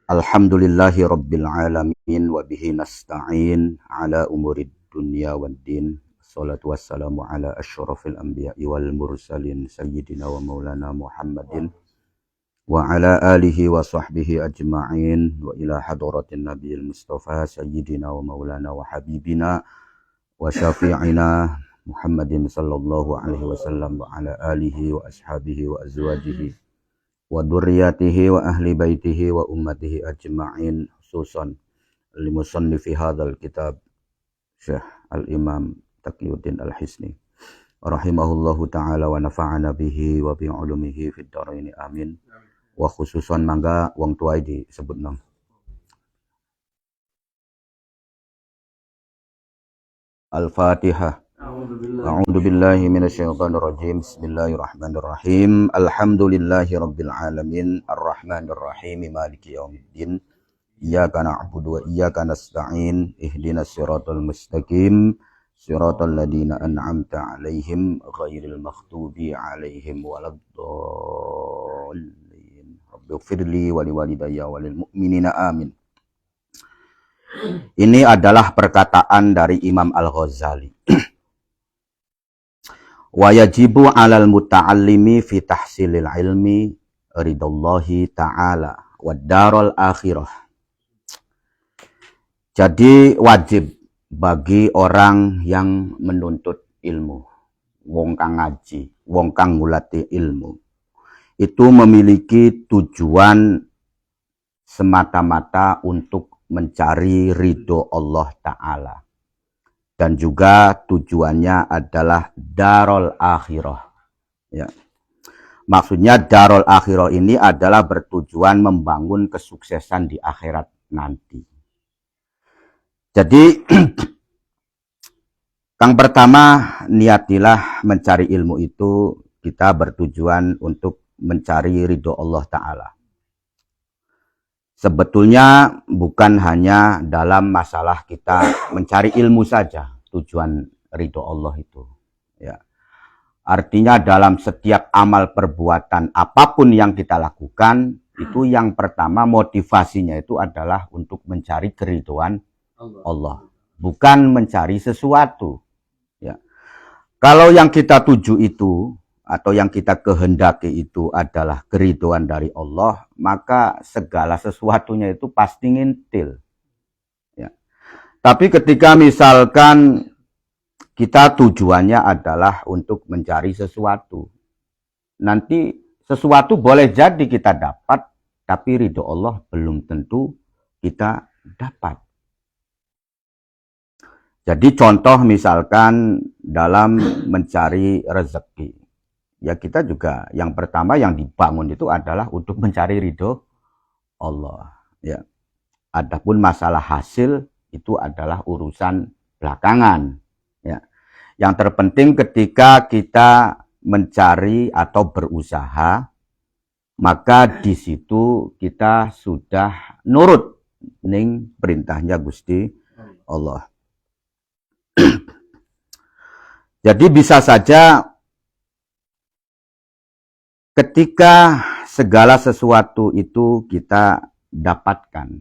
Alhamdulillahi Rabbil Alamin wa bihi nasta'in ala umurid dunya waddin. Salatu wassalamu ala asyrafil anbiya'i wal mursalin sayyidina wa maulana Muhammadin wa ala alihi wa sahbihi ajma'in wa ila hadratin nabiyil mustafa sayyidina wa maulana wa habibina wa syafi'ina Muhammadin sallallahu alaihi wasallam wa ala alihi wa ashabihi wa azwajihi wa dzurriyyatihi wa ahli baitihi wa ummatihi ajma'in, khususan li musannifi hadzal kitab Syekh Al-Imam Taqiyuddin Al-Hisni rahimahullahu taala wa nafa'ana bihi wa bi ulumihi fid dharain amin. Wa khususan mangga wong tuai disebutna Al-Fatihah. A'udzu billahi minasyaitonir rajim. Bismillahirrahmanirrahim. Alhamdulillahi rabbil alamin, arrahmanir rahim, maliki yaumiddin. Iyyaka na'budu wa iyyaka nasta'in. Ihdinas siratal mustaqim, siratal ladzina an'amta 'alaihim ghairil maghdubi 'alaihim waladdallin. Rabbighfirli wa liwalidayya wa lil mu'minina amin. Ini adalah perkataan dari Imam Al-Ghazali. Wa yajibu 'alal muta'allimi fi tahsilil ilmi ridallahi ta'ala wad darul akhirah. Jadi wajib bagi orang yang menuntut ilmu, wong kang ngaji, wong kang ngulati ilmu, itu memiliki tujuan semata-mata untuk mencari ridho Allah Ta'ala. Dan juga tujuannya adalah darul akhirah. Ya. Maksudnya darul akhirah ini adalah bertujuan membangun kesuksesan di akhirat nanti. Jadi yang pertama, niatilah mencari ilmu itu kita bertujuan untuk mencari ridho Allah Ta'ala. Sebetulnya bukan hanya dalam masalah kita mencari ilmu saja tujuan ridho Allah itu. Ya. Artinya dalam setiap amal perbuatan apapun yang kita lakukan, itu yang pertama motivasinya itu adalah untuk mencari keridhoan Allah. Bukan mencari sesuatu. Ya. Kalau yang kita tuju itu, atau yang kita kehendaki itu adalah keridhaan dari Allah, maka segala sesuatunya itu pasti ngintil. Ya. Tapi ketika misalkan kita tujuannya adalah untuk mencari sesuatu, nanti sesuatu boleh jadi kita dapat, tapi ridho Allah belum tentu kita dapat. Jadi contoh misalkan dalam mencari rezeki. Ya kita juga yang pertama yang dibangun itu adalah untuk mencari ridho Allah. Ya. Adapun masalah hasil itu adalah urusan belakangan. Ya. Yang terpenting ketika kita mencari atau berusaha, maka di situ kita sudah nurut ning perintahnya Gusti Allah. Jadi bisa saja ketika segala sesuatu itu kita dapatkan,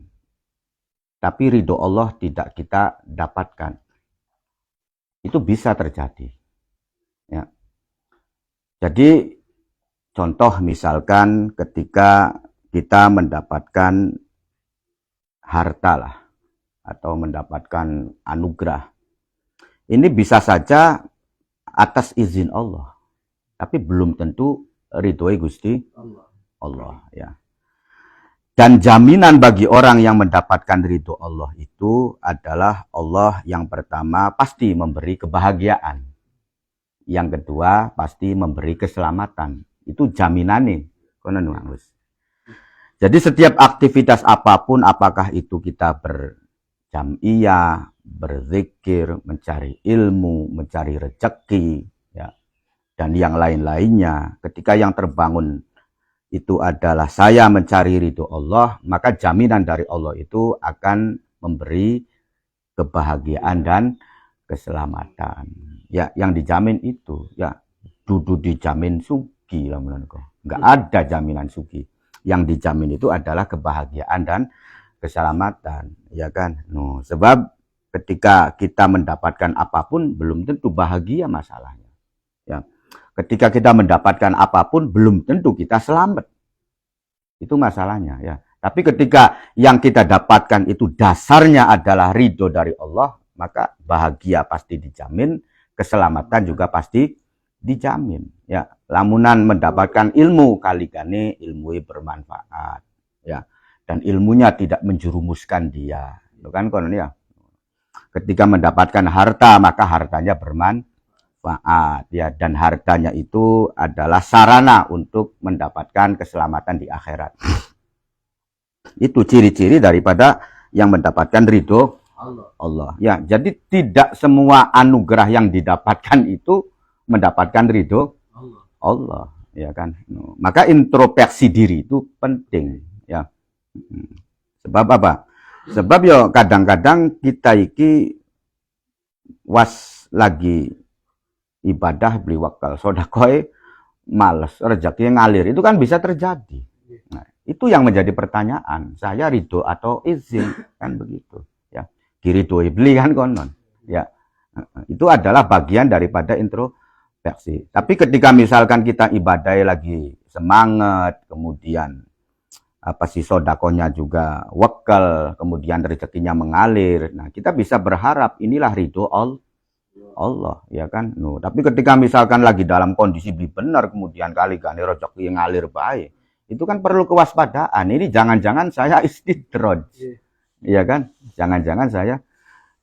tapi ridho Allah tidak kita dapatkan, itu bisa terjadi. Ya. Jadi contoh misalkan ketika kita mendapatkan harta lah, atau mendapatkan anugerah, ini bisa saja atas izin Allah, tapi belum tentu ridhoi Gusti Allah, ya. Dan jaminan bagi orang yang mendapatkan ridho Allah itu adalah Allah yang pertama pasti memberi kebahagiaan, yang kedua pasti memberi keselamatan. Itu jaminannya. Jadi setiap aktivitas apapun, apakah itu kita berjamiyah, berzikir, mencari ilmu, mencari rezeki, ya, dan yang lain-lainnya, ketika yang terbangun itu adalah saya mencari ridho Allah, maka jaminan dari Allah itu akan memberi kebahagiaan dan keselamatan. Ya, yang dijamin itu, ya, dudu dijamin sugi lah menurutku. Enggak ada jaminan sugi. Yang dijamin itu adalah kebahagiaan dan keselamatan, ya kan? Sebab ketika kita mendapatkan apapun belum tentu bahagia masalahnya. Ya. Ketika kita mendapatkan apapun belum tentu kita selamat. Itu masalahnya, ya. Tapi ketika yang kita dapatkan itu dasarnya adalah ridho dari Allah, maka bahagia pasti dijamin, keselamatan juga pasti dijamin. Ya, lamunan mendapatkan ilmu kaligane ilmu bermanfaat, ya, dan ilmunya tidak menjerumuskan dia. Itu kan konon ya. Ketika mendapatkan harta maka hartanya bermanfaat, ya, dan hartanya itu adalah sarana untuk mendapatkan keselamatan di akhirat. Itu ciri-ciri daripada yang mendapatkan ridho Allah. Ya, jadi tidak semua anugerah yang didapatkan itu mendapatkan ridho Allah, ya kan. Maka introspeksi diri itu penting, ya. Sebab apa? Sebab ya kadang-kadang kita iki was lagi ibadah beli wakal sedekah males rezeki ngalir, itu kan bisa terjadi. Nah, itu yang menjadi pertanyaan, saya ridho atau izin, kan begitu, ya. Diridhoi beli kan konon, ya. Itu adalah bagian daripada introspeksi. Tapi ketika misalkan kita ibadah lagi semangat, kemudian sodakonya juga wakal, kemudian rezekinya mengalir, nah kita bisa berharap inilah ridho Allah, ya kan. Tapi ketika misalkan lagi dalam kondisi beli benar, kemudian kali gane rezeki yang ngalir baik, itu kan perlu kewaspadaan. Ini jangan-jangan saya istidraj, ya kan? Jangan-jangan saya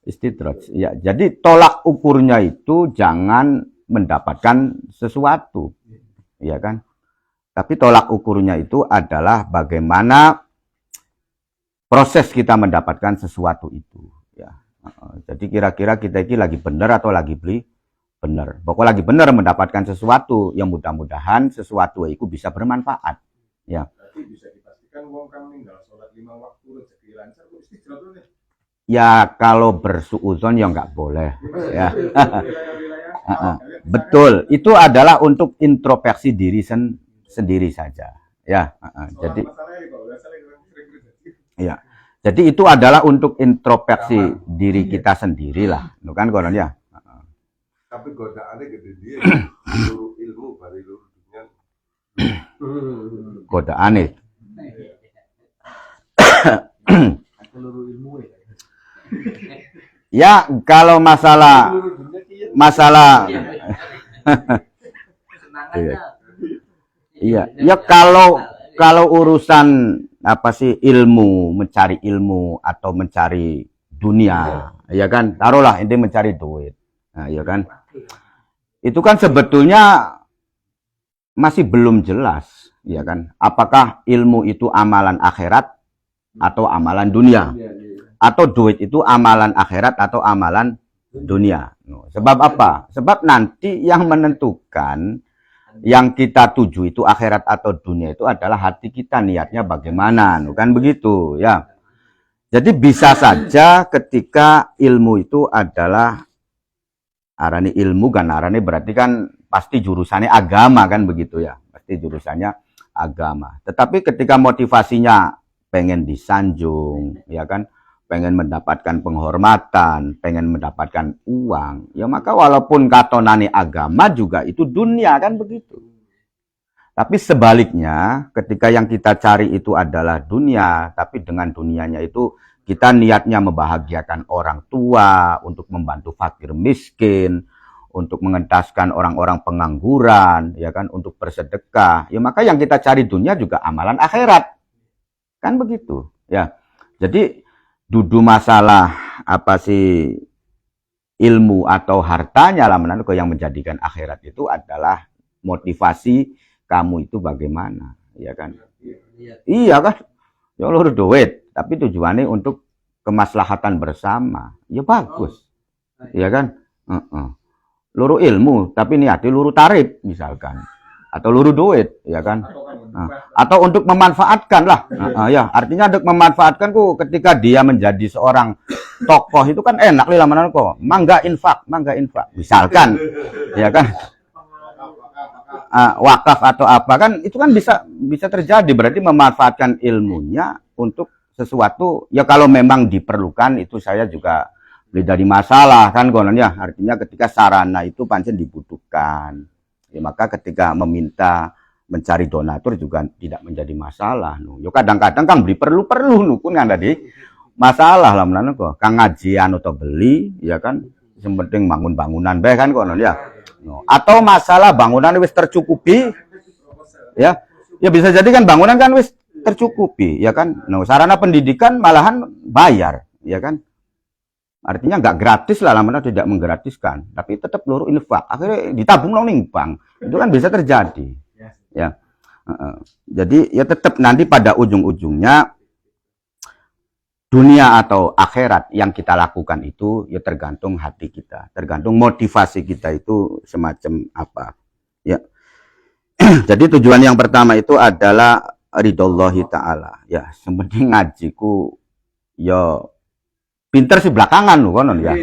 istidraj. Ya, jadi tolak ukurnya itu jangan mendapatkan sesuatu, ya kan? Tapi tolak ukurnya itu adalah bagaimana proses kita mendapatkan sesuatu itu, ya. Jadi kira-kira kita ini lagi benar atau lagi beli benar. Pokoknya lagi benar mendapatkan sesuatu yang mudah-mudahan sesuatu itu bisa bermanfaat. Ya. Berarti bisa dipastikan wong kang ninggal salat 5 waktu rezeki lancar kok istidraj nih. Ya kalau bersuudzon ya nggak boleh, ya. Betul, itu adalah untuk introspeksi diri sendiri saja, ya. Jadi ya. Jadi itu adalah untuk introspeksi diri kita sendirilah, kan konon ya. Tapi godaannya gede dia, ilmu bari dunia. Godaane. Ya, kalau masalah iya, ya kalau urusan ilmu, mencari ilmu atau mencari dunia, ya kan, taruhlah ini mencari duit, nah, ya kan, itu kan sebetulnya masih belum jelas, ya kan, apakah ilmu itu amalan akhirat atau amalan dunia, atau duit itu amalan akhirat atau amalan dunia. Sebab apa? Sebab nanti yang menentukan yang kita tuju itu akhirat atau dunia itu adalah hati kita, niatnya bagaimana, kan begitu, ya. Jadi bisa saja ketika ilmu itu adalah arane ilmu kan, arane berarti kan pasti jurusannya agama, kan begitu ya, pasti jurusannya agama. Tetapi ketika motivasinya pengen disanjung, ya kan, pengen mendapatkan penghormatan, pengen mendapatkan uang, ya maka walaupun katonane agama juga itu dunia, kan begitu. Tapi sebaliknya, ketika yang kita cari itu adalah dunia, tapi dengan dunianya itu kita niatnya membahagiakan orang tua, untuk membantu fakir miskin, untuk mengentaskan orang-orang pengangguran, ya kan, untuk bersedekah, ya maka yang kita cari dunia juga amalan akhirat, kan begitu, ya. Jadi dudu masalah ilmu atau hartanya lah yang menjadikan akhirat itu adalah motivasi kamu itu bagaimana, ya kan? Iya kan? Ya luru duit, tapi tujuannya untuk kemaslahatan bersama, ya bagus, ya kan? Luru ilmu, tapi niatnya luru tarif misalkan, atau luru duit, ya kan? Atau untuk memanfaatkan lah, ya artinya untuk memanfaatkan ketika dia menjadi seorang tokoh itu kan enak lah mana kok, mangga infak misalkan, ya kan, wakaf atau apa kan itu kan bisa terjadi, berarti memanfaatkan ilmunya untuk sesuatu ya kalau memang diperlukan. Itu saya juga tidak jadi masalah kan kononnya, artinya ketika sarana itu pancen dibutuhkan ya, maka ketika meminta mencari donatur juga tidak menjadi masalah. Yo kadang-kadang kan beli perlu nukun kan tadi masalah lah menawa kok kang ngajian atau beli ya kan, yang penting bangun bangunan bae kan konon ya. No. Atau masalah bangunan wis tercukupi ya. Ya bisa jadi kan bangunan kan wis tercukupi ya kan. No, sarana pendidikan malahan bayar ya kan. Artinya nggak gratis lah, lamanya tidak menggratiskan, tapi tetap luruh infak. Akhirnya ditabung nang ning bank. Itu kan bisa terjadi. Ya. Jadi ya tetap nanti pada ujung-ujungnya dunia atau akhirat yang kita lakukan itu ya tergantung hati kita, tergantung motivasi kita itu semacam apa. Ya. Jadi tujuan yang pertama itu adalah ridhollahi ta'ala. Ya, sementing ngajiku ya pinter sih belakangan loh konon ya.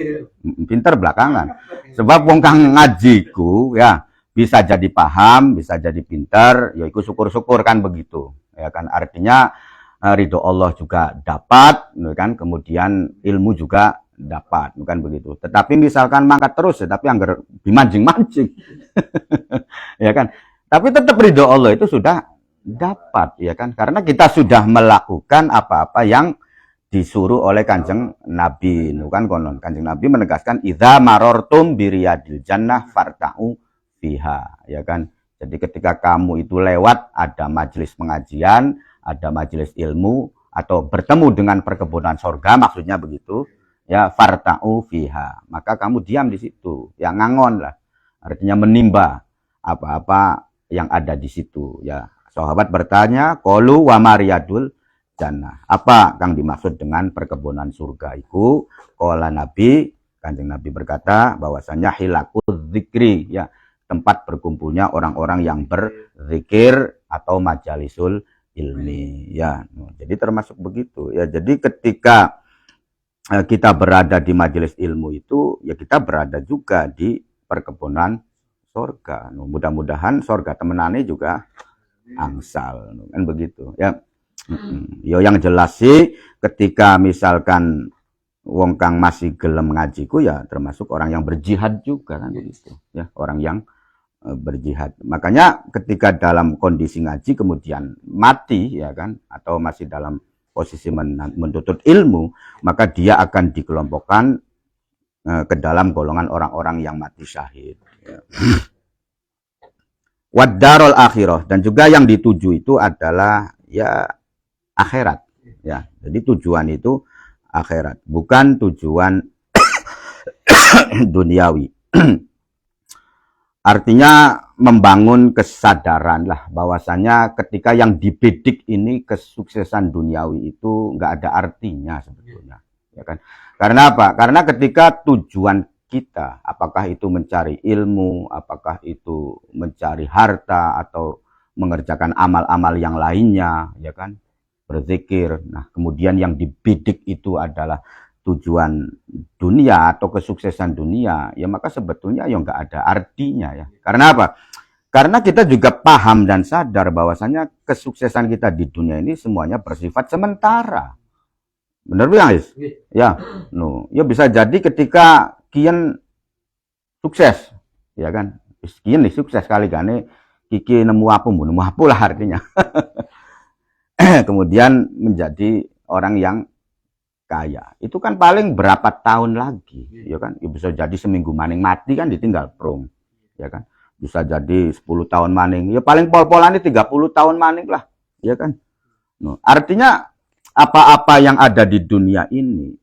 Pinter belakangan. Sebab wong kang ngajiku ya bisa jadi paham, bisa jadi pinter, ya ikut syukur-syukur kan begitu. Ya kan artinya ridho Allah juga dapat, kan kemudian ilmu juga dapat, bukan begitu. Tetapi misalkan mangkat terus, ya, tapi anggar dimancing-mancing, ya kan. Tapi tetap ridho Allah itu sudah dapat, ya kan. Karena kita sudah melakukan apa-apa yang disuruh oleh Kanjeng Nabi, kan konon. Kanjeng Nabi menegaskan, idza marortum biriyadil jannah farta'u fiha, ya kan. Jadi ketika kamu itu lewat ada majelis pengajian, ada majelis ilmu atau bertemu dengan perkebunan sorga, maksudnya begitu ya, farta'u fiha, maka kamu diam di situ ya, ngangon lah, artinya menimba apa-apa yang ada di situ ya. Sahabat bertanya, qalu wa mariyadul jannah, apa kang dimaksud dengan perkebunan surga itu? Qala Nabi, Kanjeng Nabi berkata bahwasanya hilakul zikri ya, tempat berkumpulnya orang-orang yang berzikir atau majalisul ilmi ya. Jadi termasuk begitu ya. Jadi ketika kita berada di majelis ilmu itu ya kita berada juga di perkebunan surga. Mudah-mudahan surga temenane juga angsal kan begitu ya. Yo yang jelas sih ketika misalkan wong kang masih gelem ngajiku ya termasuk orang yang berjihad juga kan begitu ya, orang yang berjihad. Makanya ketika dalam kondisi ngaji kemudian mati ya kan, atau masih dalam posisi menuntut ilmu, maka dia akan dikelompokkan ke dalam golongan orang-orang yang mati syahid ya. Wadarul akhirah, dan juga yang dituju itu adalah ya akhirat ya. Jadi tujuan itu akhirat, bukan tujuan duniawi. Artinya membangun kesadaran lah bahwasanya ketika yang dibidik ini kesuksesan duniawi itu nggak ada artinya sebetulnya, ya kan? Karena apa? Karena ketika tujuan kita, apakah itu mencari ilmu, apakah itu mencari harta atau mengerjakan amal-amal yang lainnya, ya kan? Berzikir. Nah, kemudian yang dibidik itu adalah tujuan dunia atau kesuksesan dunia, ya maka sebetulnya ya nggak ada artinya ya. Karena apa? Karena kita juga paham dan sadar bahwasanya kesuksesan kita di dunia ini semuanya bersifat sementara. Benar ya, guys? Ya, ya bisa jadi ketika kian sukses, ya kan? Kian nih sukses kali gane, kiki nemu apa lah artinya. Kemudian menjadi orang yang kaya, itu kan paling berapa tahun lagi, ya kan? Ya bisa jadi seminggu maning mati kan ditinggal prong, ya kan? Bisa jadi 10 tahun maning, ya paling pol-polannya 30 tahun maning lah, ya kan? No, artinya apa-apa yang ada di dunia ini,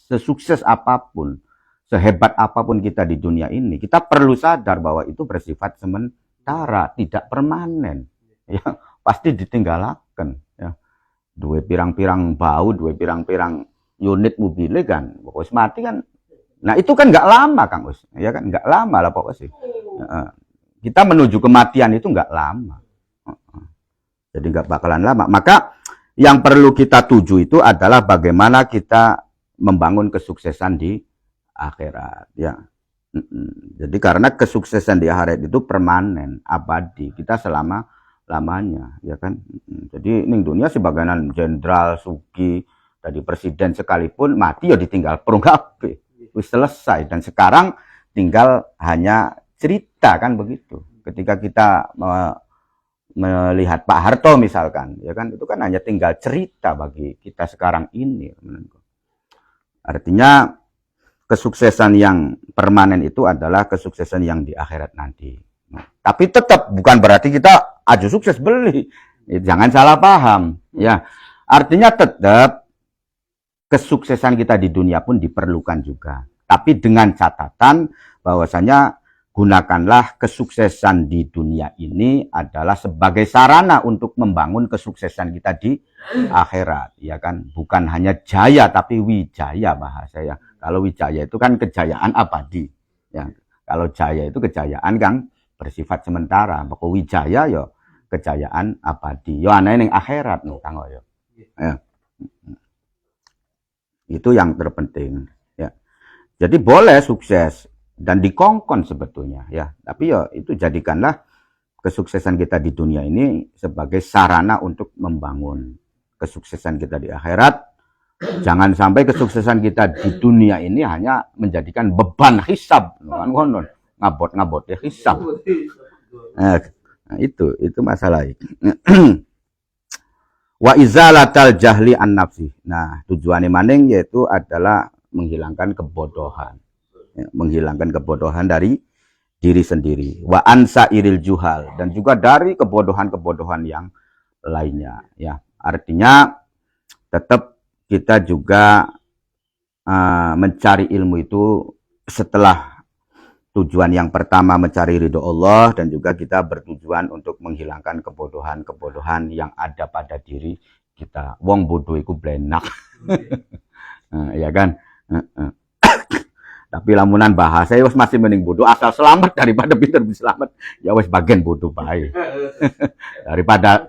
sesukses apapun, sehebat apapun kita di dunia ini, kita perlu sadar bahwa itu bersifat sementara, tidak permanen, ya pasti ditinggalkan, ya. Dua pirang-pirang bau, dua pirang-pirang unit mobilnya kan, pokoknya mati kan. Nah itu kan nggak lama Kang Us, ya kan nggak lama lah pokoknya sih. Kita menuju kematian itu nggak lama, jadi nggak bakalan lama. Maka yang perlu kita tuju itu adalah bagaimana kita membangun kesuksesan di akhirat, ya. Jadi karena kesuksesan di akhirat itu permanen, abadi, kita selama lamanya, ya kan. Jadi ning dunia sebagaimana jenderal, sugi, tadi presiden sekalipun mati ya ditinggal perung kabeh. Wis selesai, dan sekarang tinggal hanya cerita kan begitu. Ketika kita melihat Pak Harto misalkan, ya kan, itu kan hanya tinggal cerita bagi kita sekarang ini. Artinya kesuksesan yang permanen itu adalah kesuksesan yang di akhirat nanti. Tapi tetap bukan berarti kita aja sukses beli. Jangan salah paham. Ya, artinya tetap kesuksesan kita di dunia pun diperlukan juga. Tapi dengan catatan bahwasanya gunakanlah kesuksesan di dunia ini adalah sebagai sarana untuk membangun kesuksesan kita di akhirat, ya kan? Bukan hanya jaya tapi wijaya bahasa ya. Kalau wijaya itu kan kejayaan abadi, ya. Kalau jaya itu kejayaan kan bersifat sementara. Pokok wijaya ya kejayaan abadi. Yo ana ning akhirat no Kang yo. Ya. Itu yang terpenting, ya. Jadi boleh sukses dan dikongkon sebetulnya, ya. Tapi ya itu jadikanlah kesuksesan kita di dunia ini sebagai sarana untuk membangun kesuksesan kita di akhirat. Jangan sampai kesuksesan kita di dunia ini hanya menjadikan beban hisab, kan konon ngabot ya hisab. Nah, itu masalah. Wa izalatal jahli an nafsi. Nah, tujuannya maning yaitu adalah menghilangkan kebodohan. Ya, menghilangkan kebodohan dari diri sendiri. Wa ansa iril juhal, dan juga dari kebodohan-kebodohan yang lainnya, ya. Artinya tetap kita juga mencari ilmu itu setelah tujuan yang pertama mencari ridho Allah, dan juga kita bertujuan untuk menghilangkan kebodohan-kebodohan yang ada pada diri kita. Wong bodoh iku blenak. Ya kan? Tapi lamunan bahasa wis masih mending bodoh asal selamat daripada pinter bisa selamat. Ya wis bagian bodoh bae. daripada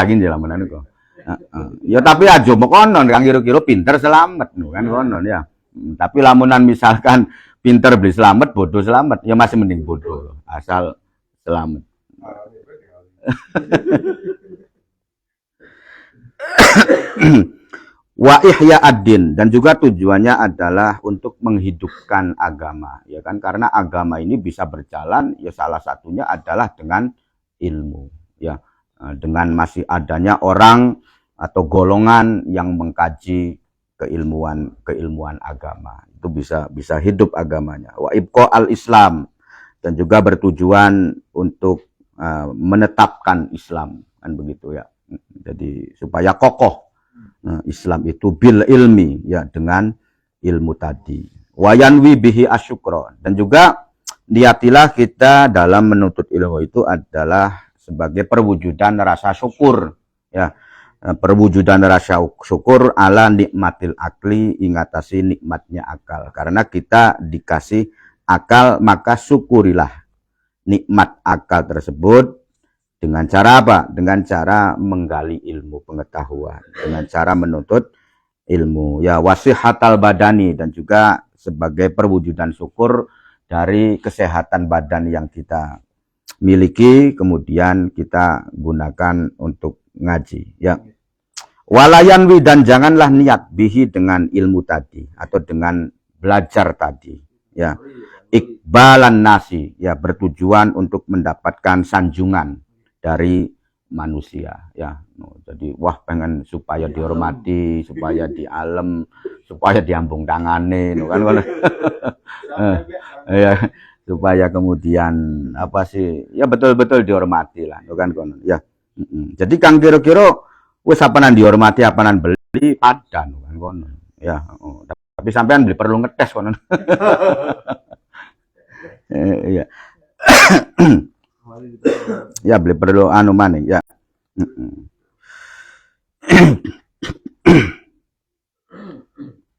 gini lamunan iku. Ya tapi aja mekonon kang kira-kira pinter selamat kan konon ya. Tapi lamunan misalkan pinter beli selamat, bodoh selamat, ya masih mending bodoh asal selamat. Wa ihya ad-din, dan juga tujuannya adalah untuk menghidupkan agama, ya kan, karena agama ini bisa berjalan ya salah satunya adalah dengan ilmu, ya, dengan masih adanya orang atau golongan yang mengkaji keilmuan agama, itu bisa hidup agamanya. Wa ibqa al-Islam, dan juga bertujuan untuk menetapkan Islam, kan begitu ya. Jadi supaya kokoh. Islam itu bil ilmi, ya, dengan ilmu tadi. Wayanwi bihi asyukro, dan juga niatilah kita dalam menuntut ilmu itu adalah sebagai perwujudan rasa syukur, ya, perwujudan rasa syukur ala nikmatil akli, ingatasi nikmatnya akal. Karena kita dikasih akal, maka syukurilah nikmat akal tersebut. Dengan cara apa? Dengan cara menggali ilmu pengetahuan, dengan cara menuntut ilmu. Ya, wasihatal badani, dan juga sebagai perwujudan syukur dari kesehatan badan yang kita miliki, kemudian kita gunakan untuk ngaji. Ya. Walayanwi, dan janganlah niat bihi dengan ilmu tadi atau dengan belajar tadi. Ya. Iqbalan nasi, ya, bertujuan untuk mendapatkan sanjungan dari manusia, ya. Jadi wah pengen supaya dihormati, supaya dialem, supaya diambung tangane, kan. Ya, supaya kemudian apa sih, ya betul-betul dihormati lah, kan, ya. Jadi kang kira-kira wis apanan dihormati apanan beli padan, kan, ya. Tapi sampean beli perlu ngetes, kan. Ya. Ya beli perlu anu maning, ya.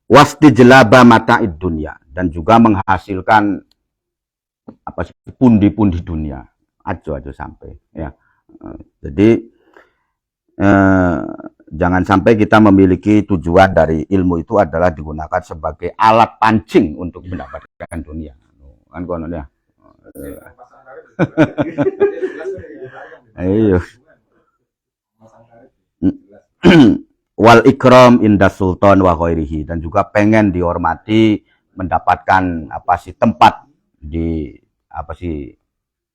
Wastijlaba mata'id dunia, dan juga menghasilkan apa sih pundi-pundi dunia aja sampai, ya. Jadi jangan sampai kita memiliki tujuan dari ilmu itu adalah digunakan sebagai alat pancing untuk mendapatkan dunia. kan kono ya. Ayo. Wal ikram inda sultan wa khairihi, dan juga pengen dihormati, mendapatkan apa sih tempat di apa sih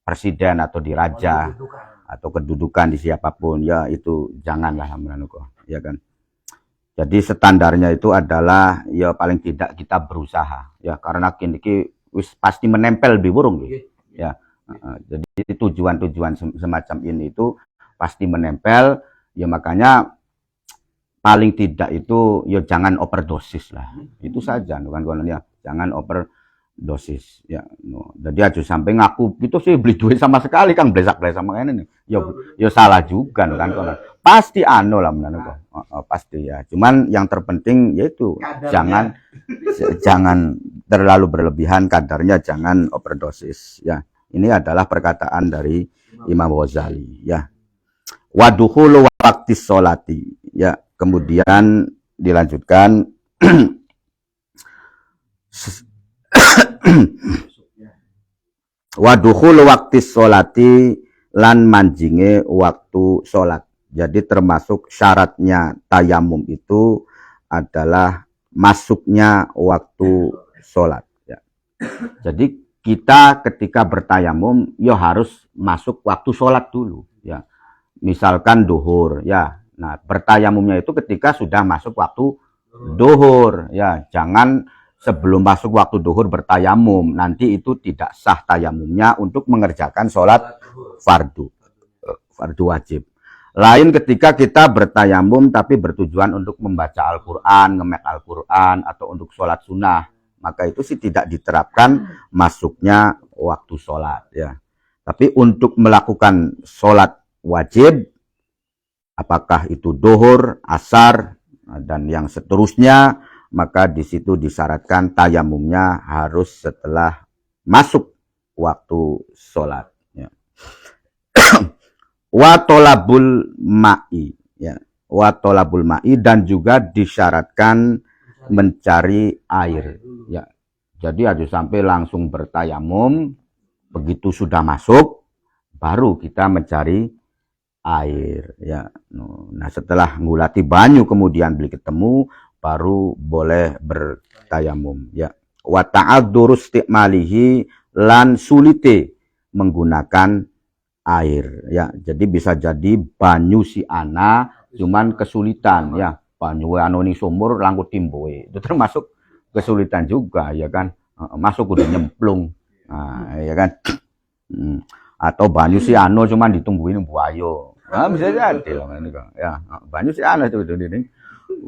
presiden atau di raja atau kedudukan di siapapun, ya itu janganlah menanuko, ya kan. Jadi standarnya itu adalah ya paling tidak kita berusaha, ya karena kini wis pasti menempel di burung ya. Jadi tujuan-tujuan semacam ini itu pasti menempel, ya makanya paling tidak itu ya jangan overdosis lah, itu saja kan ya, jangan overdosis ya. Jadi aja sampai ngaku itu sih beli duit sama sekali kan, blesak-blesak makanya nih ya salah juga kan pasti anu lah menurut pasti ya, cuman yang terpenting yaitu jangan terlalu berlebihan kadarnya, jangan overdosis ya. Ini adalah perkataan dari Imam Ghazali ya. Waduhulu waktis sholati ya. Kemudian dilanjutkan waduhul waktu sholati lan manjinge waktu sholat. Jadi termasuk syaratnya tayamum itu adalah masuknya waktu sholat ya. Jadi kita ketika bertayamum ya harus masuk waktu sholat dulu ya. Misalkan duhur ya. Nah, bertayamumnya itu ketika sudah masuk waktu duhur ya, jangan sebelum masuk waktu duhur bertayamum, nanti itu tidak sah tayamumnya untuk mengerjakan sholat fardu wajib. Lain ketika kita bertayamum tapi bertujuan untuk membaca Al-Quran, ngemek Al-Quran atau untuk sholat sunnah, maka itu sih tidak diterapkan masuknya waktu sholat ya. Tapi untuk melakukan sholat wajib, apakah itu duhur, asar, dan yang seterusnya, maka di situ disyaratkan tayamumnya harus setelah masuk waktu sholat. Ya. Wa tolabul ma'i, ya. Wa tolabul ma'i, dan juga disyaratkan mencari air. Ya. Jadi harus sampai langsung bertayamum, begitu sudah masuk, baru kita mencari air ya. Nah setelah ngulati banyu kemudian beli ketemu, baru boleh bertayamum ya. Wa ta'adzuru isti'malihi, lan sulite menggunakan air ya. Jadi bisa jadi banyu si ana cuman kesulitan ya, banyu anu ning sumur langkut timboe, itu termasuk kesulitan juga ya kan, masuk udah nyemplung ya kan. Atau banyu si ano cuman ditungguin buayo. Nah, bisa jadi lah ya. Banyu si ana itu ini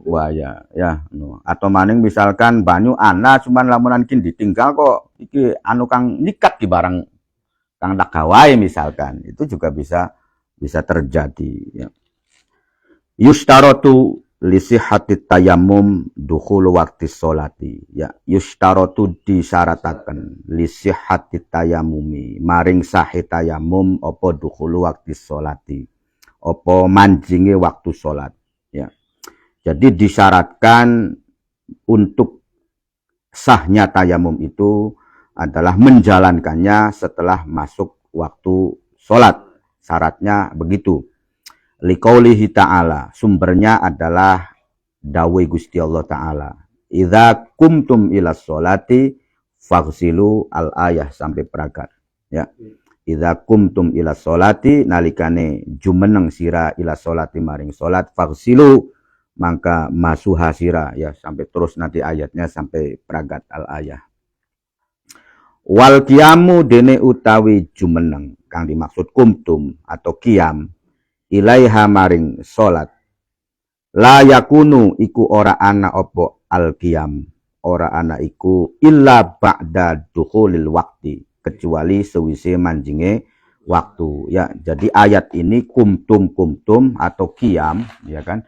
buaya ya. Atau maning misalkan banyu ana cuman lamunan kin ditinggal kok iki anu kang nikat di barang kang tak gawae misalkan. Itu juga bisa terjadi ya. Yustaratu lisihati tayamum dukhul waktu sholati ya. Yustaratu disyarataken lisihati tayamumi maring sahih tayamum opo dukhul waktu sholati, opo manjinge waktu sholat ya. Jadi disyaratkan untuk sahnya tayamum itu adalah menjalankannya setelah masuk waktu sholat, syaratnya begitu. Liqaulihi ta'ala, sumbernya adalah dawai Gusti Allah Ta'ala. Idza kumtum ila sholati faghsilu al-ayah sampai peragat ya. Idza kumtum ila sholati, nalikane jumeneng sira ila sholati maring sholat, faghsilu maka masuha sira ya, sampai terus nanti ayatnya sampai peragat al-ayah. Wal qiyamu dene utawi jumeneng kang dimaksud kumtum atau qiyam ilaiha maring salat, la yakunu iku ora ana opo al qiyam, ora ana iku illa ba'da dukhulil waqti, kecuali sewise manjinge waktu ya. Jadi ayat ini kumtum atau qiyam ya kan,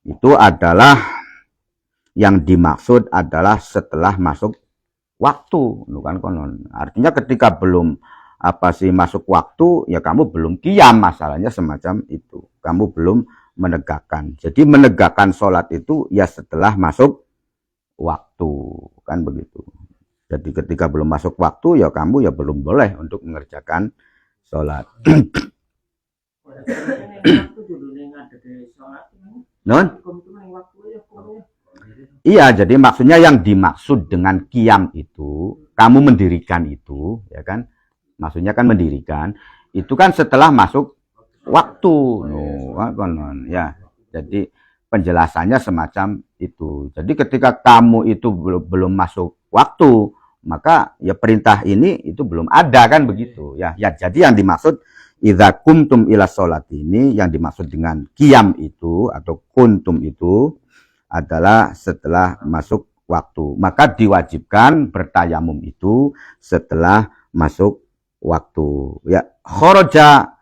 itu adalah yang dimaksud adalah setelah masuk waktu, kan konon. Artinya ketika belum masuk waktu ya kamu belum qiyam, masalahnya semacam itu, kamu belum menegakkan. Jadi menegakkan sholat itu ya setelah masuk waktu, kan begitu. Jadi ketika belum masuk waktu ya kamu ya belum boleh untuk mengerjakan sholat. Non? Iya, jadi maksudnya yang dimaksud dengan qiyam itu, kamu mendirikan itu, ya kan? Maksudnya kan mendirikan, itu kan setelah masuk waktu. No, ya. Jadi penjelasannya semacam itu. Jadi ketika kamu itu belum masuk waktu, maka ya perintah ini itu belum ada kan begitu. Ya, jadi yang dimaksud idza kumtum ila sholat ini, yang dimaksud dengan qiyam itu atau kuntum itu adalah setelah masuk waktu. Maka diwajibkan bertayamum itu setelah masuk waktu. Ya, kharaja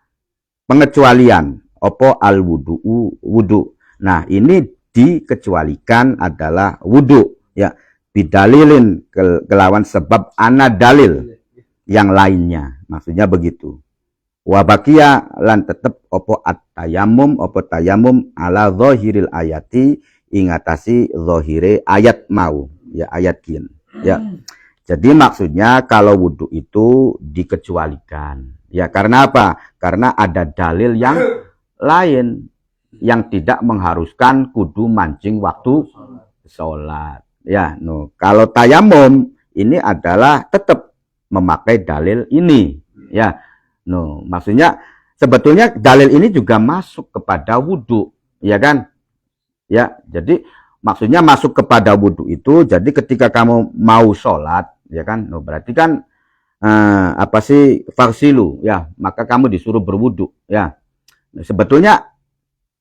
pengecualian opo al wudu. Nah, ini dikecualikan adalah wudu. Ya, bidalilin kelawan sebab ana dalil yang lainnya. Maksudnya begitu. Wabakia lan tetep opo at-tayamum opo tayamum ala zahiril ayati ingatasi zahire ayat mau, ya ayat kin. Ya. Jadi maksudnya kalau wudhu itu dikecualikan. Ya karena apa? Karena ada dalil yang lain yang tidak mengharuskan kudu mancing waktu sholat. Ya, no. Kalau tayamum ini adalah tetap memakai dalil ini. Ya, no. Maksudnya sebetulnya dalil ini juga masuk kepada wudhu, ya kan? Ya, jadi maksudnya masuk kepada wudhu itu, jadi ketika kamu mau sholat, ya kan, no, berarti kan apa sih faksilu, ya, maka kamu disuruh berwudhu, ya. Sebetulnya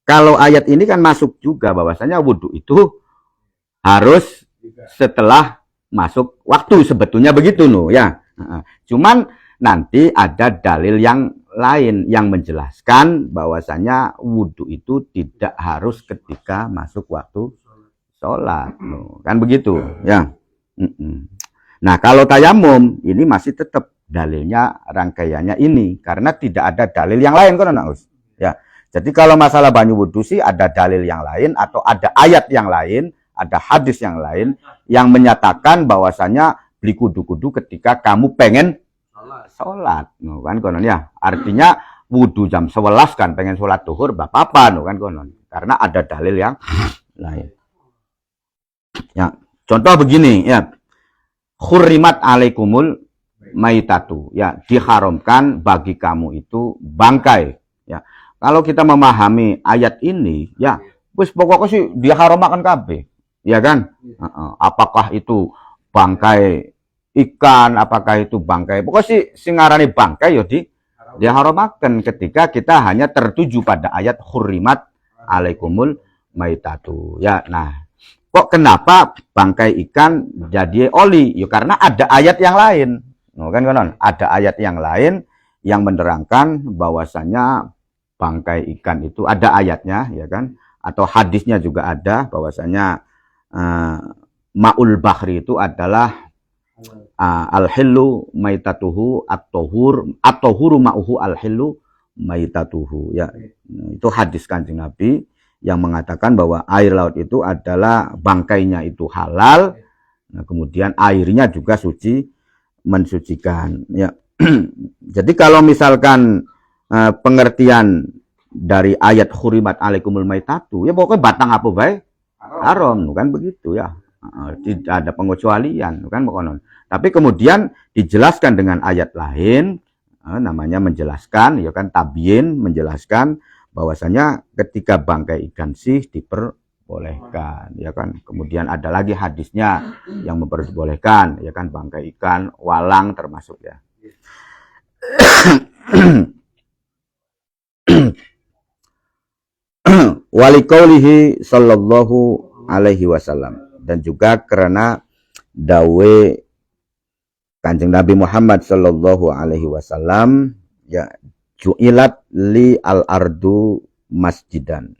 kalau ayat ini kan masuk juga bahwasanya wudhu itu harus setelah masuk waktu, sebetulnya begitu, no, ya. Cuman nanti ada dalil yang lain yang menjelaskan bahwasanya wudhu itu tidak harus ketika masuk waktu sholat, kan begitu ya. Nah kalau tayamum ini masih tetap dalilnya rangkaiannya ini karena tidak ada dalil yang lain kan ya. Jadi kalau masalah banyu wudhu sih ada dalil yang lain atau ada ayat yang lain, ada hadis yang lain yang menyatakan bahwasanya beli kudu-kudu ketika kamu pengen sholat, no, kan konon ya. Artinya wudhu jam 11 kan pengen sholat duhur, apa-apa, no, kan konon. Karena ada dalil yang lain. Ya, contoh begini, ya. Khurrimat alaikumul maitatu, ya, diharamkan bagi kamu itu bangkai, ya. Kalau kita memahami ayat ini, ya, wis pokoknya sih diharamkan kabeh, ya kan? Apakah itu bangkai ikan, apakah itu bangkai, pokoknya sing ngarani bangkai ya diharamkan ketika kita hanya tertuju pada ayat khurrimat alaikumul maitatu. Ya, nah, kok kenapa bangkai ikan jadi oli? Ya karena ada ayat yang lain. No, kan konon, ada ayat yang lain yang menerangkan bahwasanya bangkai ikan itu ada ayatnya, ya kan? Atau hadisnya juga ada bahwasanya ma'ul bahri itu adalah al-hillu maitatuhu at-tahuru ma'uhu al-hillu maitatuhu, ya. Itu hadis Kanjeng Nabi yang mengatakan bahwa air laut itu adalah bangkainya itu halal, nah, kemudian airnya juga suci, mensucikan, ya. Jadi kalau misalkan pengertian dari ayat khurimat alaikumul maitatu, ya pokoknya batang apa baik haram, kan begitu ya. Tidak ada pengecualian, kan konon. Tapi kemudian dijelaskan dengan ayat lain, namanya menjelaskan, ya kan, tabyin, menjelaskan bahwasanya ketika bangkai ikan sih diperbolehkan, ya kan. Kemudian ada lagi hadisnya yang memperbolehkan, ya kan, bangkai ikan, walang termasuk, ya. Walikaulihi sallallahu alaihi wasallam, dan juga karena dawe Kanjeng Nabi Muhammad sallallahu alaihi wasallam, ya, ju'ilat li al-ardu masjidan.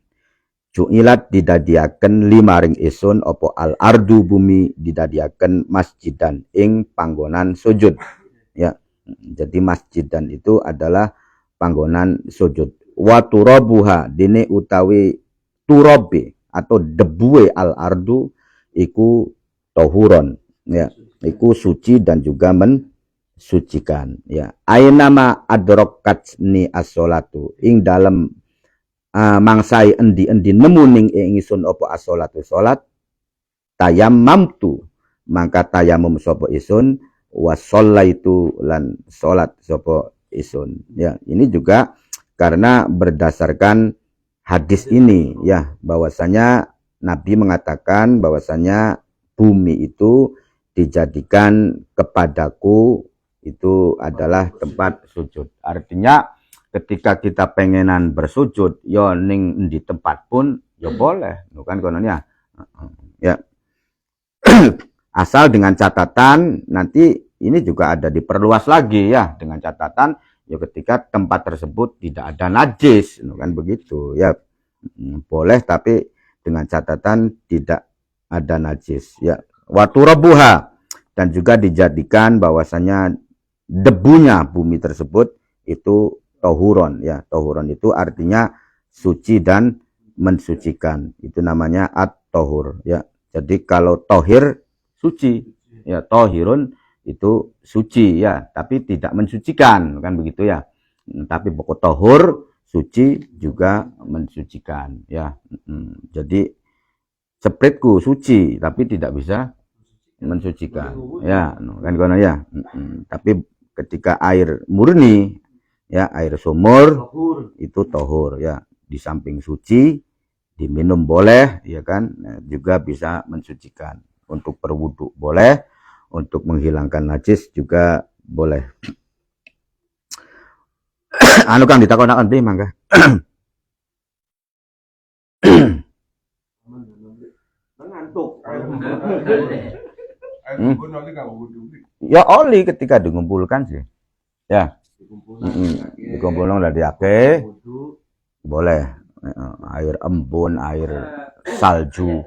Ju'ilat didadiaken limaring isun opo al-ardu bumi didadiaken masjidan ing panggonan sujud, ya. Jadi masjidan itu adalah panggonan sujud. Wa turabuha dene utawi turabe atau debuwe al-ardu iku tohuron, ya. iku suci dan juga mensucikan. Ya, ainama adrokatni as-sholatu ing dalem mangsai endi-endi nemu ning ingsun apa as-sholatu salat tayammamtu mangka tayamum sapa isun wasallaitu lan salat sapa isun. Ya, ini juga karena berdasarkan hadis ini ya, bahwasanya Nabi mengatakan bahwasanya bumi itu dijadikan kepadaku itu adalah tempat sujud. Artinya ketika kita pengenan bersujud yo ning di tempat pun yo boleh, kan kononnya. Ya. Asal dengan catatan nanti ini juga ada diperluas lagi ya, dengan catatan ya ketika tempat tersebut tidak ada najis, kan begitu ya. Boleh tapi dengan catatan tidak ada najis ya. Waturabuha dan juga dijadikan bahwasanya debunya bumi tersebut itu tohuron ya. Tohuron itu artinya suci dan mensucikan. Itu namanya at-tohur ya. Jadi kalau tohir suci ya, tohirun itu suci ya, tapi tidak mensucikan, kan begitu ya. Tapi pokok tohur suci juga mensucikan ya. Jadi sepritku suci tapi tidak bisa mensucikan ya, kan kono ya. Tapi ketika air murni ya, air sumur itu tohur ya, di samping suci diminum boleh ya kan, juga bisa mensucikan. Untuk berwudu boleh, untuk menghilangkan najis juga boleh. Anu Kang ditakonaken piye mangga? Mengantuk. Ya oli ketika dikumpulkan sih. Ya. Dikumpulkan dari ake boleh. Air embun, air salju.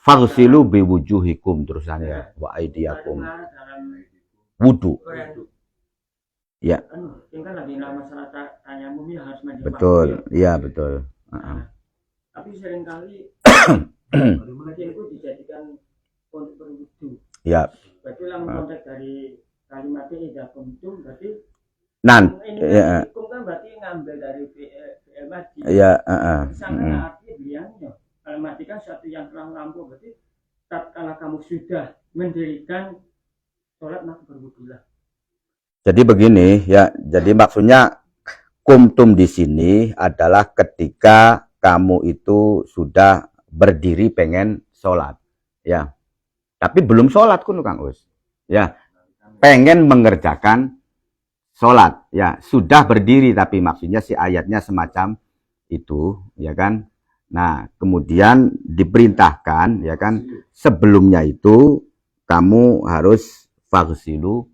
Fagsilu biwujuhikum terusannya wa aidiakum. Wudu. Ya. Betul, iya betul. Tapi seringkali itu dijadikan untuk berwudu. Ya. Berarti dalam konteks dari kalimatnya tidak kuntum, berarti nanti ya. Kan berarti ngambil dari fi'il madi. Ya, Sangat artinya bilangnya. Kalau mati kan suatu yang telah lampau, berarti tatkala kamu sudah mendirikan sholat maka berwudulah. Jadi begini ya, jadi maksudnya kumtum di sini adalah ketika kamu itu sudah berdiri pengen sholat, ya. Tapi belum sholat kun Kang Us, ya. Pengen mengerjakan sholat, ya. Sudah berdiri tapi maksudnya si ayatnya semacam itu, ya kan. Nah kemudian diperintahkan, ya kan. Sebelumnya itu kamu harus faghsilu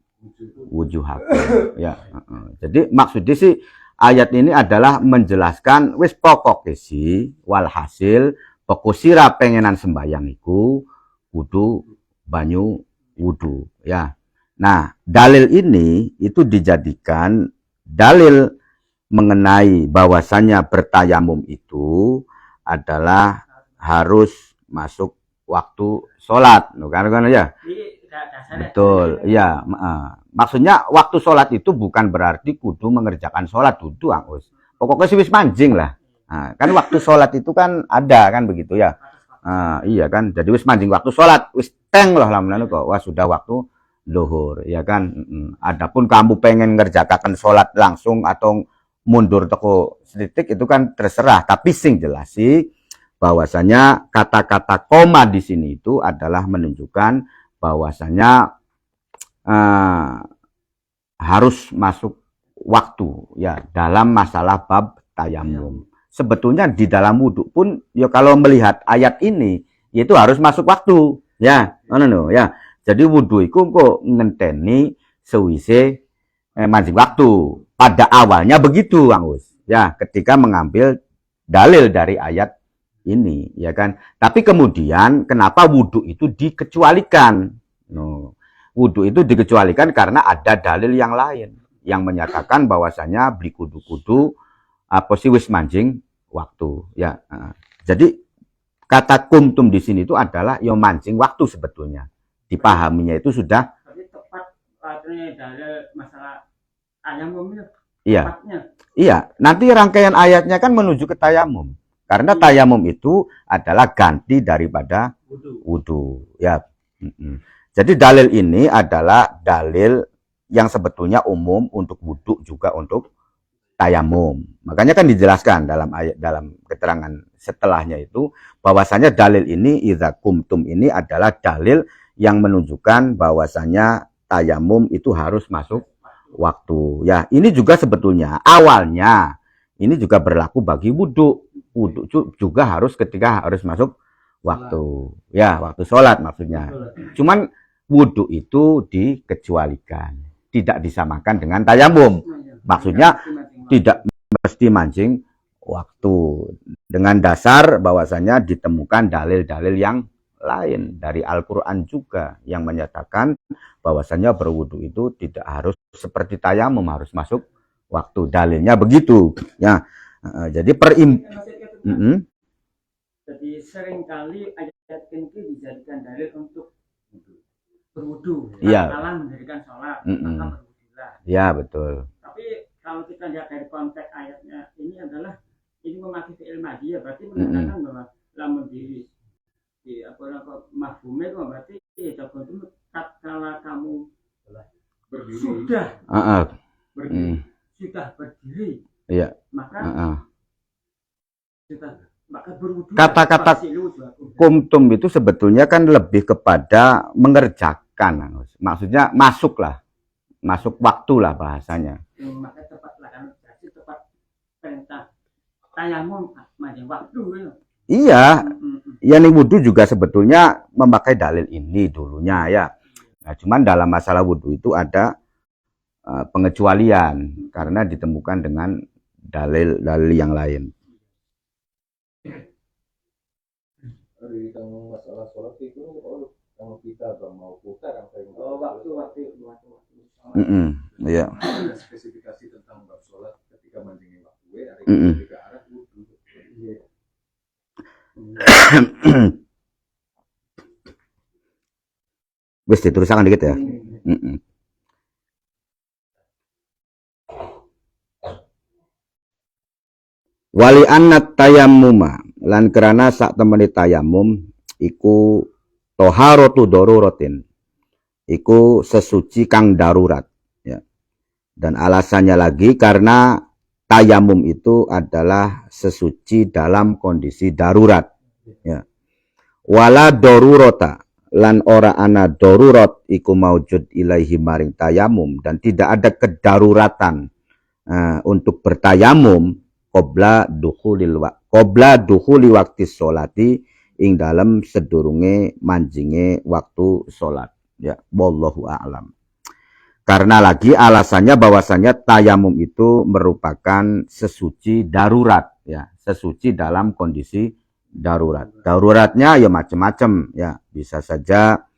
wujuhakum ya. Jadi maksudnya sih ayat ini adalah menjelaskan wis pokok sih walhasil pokok sira pengenan sembayang iku kudu banyu wudu ya. Nah dalil ini itu dijadikan dalil mengenai bahwasanya bertayamum itu adalah harus masuk waktu sholat, kan ya. Betul, iya. Maksudnya waktu sholat itu bukan berarti kudu mengerjakan sholat duduk, Angus. Pokoknya sih wis manjing lah. Nah, kan waktu sholat itu kan ada kan begitu ya. Iya kan. Jadi wis manjing waktu sholat, wis teng loh lamunane kok. Wah sudah waktu luhur, ya kan. Adapun kamu pengen ngerjakan sholat langsung atau mundur teko setitik itu kan terserah. Tapi sing jelas sih bahwasanya kata-kata koma di sini itu adalah menunjukkan bahwasanya harus masuk waktu ya dalam masalah bab tayamum. Sebetulnya di dalam wudhu pun ya kalau melihat ayat ini itu harus masuk waktu ya. Ya. Jadi wudhu itu kok ngenteni sewise mancing waktu. Pada awalnya begitu Angus. Ya, ketika mengambil dalil dari ayat ini ya kan. Tapi kemudian kenapa wudhu itu dikecualikan? Wudhu itu dikecualikan karena ada dalil yang lain yang menyatakan bahwasanya beli kudu-kudu apa sih wis manjing waktu. Ya, jadi kata kumtum di sini itu adalah yo mancing waktu sebetulnya. Dipahaminya itu sudah. Tapi tepat dalil masalah tayamum itu. Iya. Tepatnya. Iya. Nanti rangkaian ayatnya kan menuju ke tayamum. Karena tayamum itu adalah ganti daripada wudu. Ya. Jadi dalil ini adalah dalil yang sebetulnya umum untuk wudu juga untuk tayamum. Makanya kan dijelaskan dalam ayat, dalam keterangan setelahnya itu bahwasanya dalil ini idza kumtum ini adalah dalil yang menunjukkan bahwasanya tayamum itu harus masuk waktu. Ya, ini juga sebetulnya awalnya ini juga berlaku bagi wudu. Wudu juga harus ketika harus masuk waktu. Ya, waktu sholat maksudnya. Cuman wudu itu dikecualikan, tidak disamakan dengan tayamum. Maksudnya tidak mesti mancing waktu dengan dasar bahwasanya ditemukan dalil-dalil yang lain dari Al-Quran juga yang menyatakan bahwasanya berwudu itu tidak harus seperti tayamum, harus masuk waktu. Dalilnya begitu ya. Jadi jadi seringkali ayat ini dijadikan dalil untuk berwudu, iya. Kalau mendirikan sholat, maka berwudulah. Ya betul. Tapi kalau kita lihat dari konteks ayatnya ini adalah ini memakai fi'il madhi ya, berarti menandakan bahwa lamun di mafhumnya itu berarti coba itu tatkala kamu berdiri sudah berdiri, sudah berdiri, iya. Maka berwudu. Kata-kata kumtum itu sebetulnya kan lebih kepada mengerjakan, maksudnya masuk waktu lah bahasanya. Maka tepatlah kan tepat perintah tayamum mancing waktu. Iya, yani wudu juga sebetulnya memakai dalil ini dulunya ya. Nah, cuman dalam masalah wudu itu ada pengecualian karena ditemukan dengan dalil-dalil yang lain. Masalah sholat itu kalau kita mau putar waktu. Iya. Ada spesifikasi tentang bab sholat ketika mancing waktu ada ketika arah wudu. Wes ditulisakan dikit ya. Wali annat tayammuma lan kerana sak temeni tayamum iku toharatu daruratin, iku sesuci kang darurat ya. Dan alasannya lagi karena tayamum itu adalah sesuci dalam kondisi darurat ya. Wala darurata lan ora ana darurat iku maujud ilaihi maring tayamum, dan tidak ada kedaruratan untuk bertayamum qabla dukhuli waktu sholati ing dalam sedurunge manjinge waktu sholat ya. Wallahu a'lam. Karena lagi alasannya bahwasanya tayamum itu merupakan sesuci darurat ya, sesuci dalam kondisi darurat. Daruratnya ya macam-macam ya, bisa saja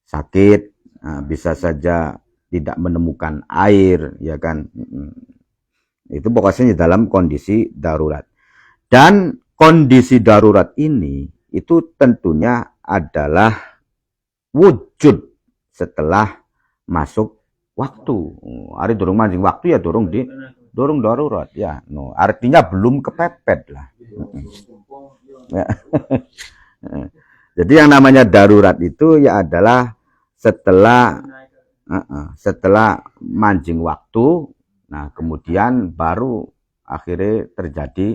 sakit, bisa saja tidak menemukan air ya kan. Itu pokoknya dalam kondisi darurat. Dan kondisi darurat ini itu tentunya adalah wujud setelah masuk waktu. Hari durung mancing waktu ya durung darurat ya. No, artinya belum kepepet lah. Ya. Jadi yang namanya darurat itu ya adalah setelah mancing waktu. Nah, kemudian baru akhirnya terjadi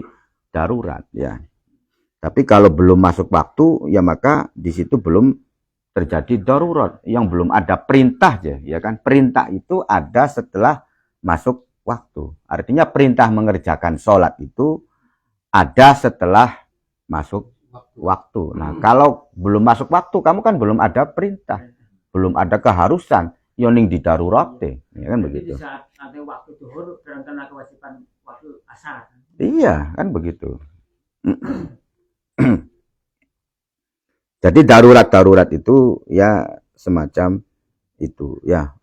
darurat ya. Tapi kalau belum masuk waktu ya maka di situ belum terjadi darurat, yang belum ada perintah ya kan. Perintah itu ada setelah masuk waktu. Artinya perintah mengerjakan sholat itu ada setelah masuk waktu. Nah, kalau belum masuk waktu kamu kan belum ada perintah, belum ada keharusan. Yoning di darurat ya kan begitu. Di saat ada waktu zuhur karena kewajiban waktu asar. Iya kan begitu. Jadi darurat itu ya semacam itu ya.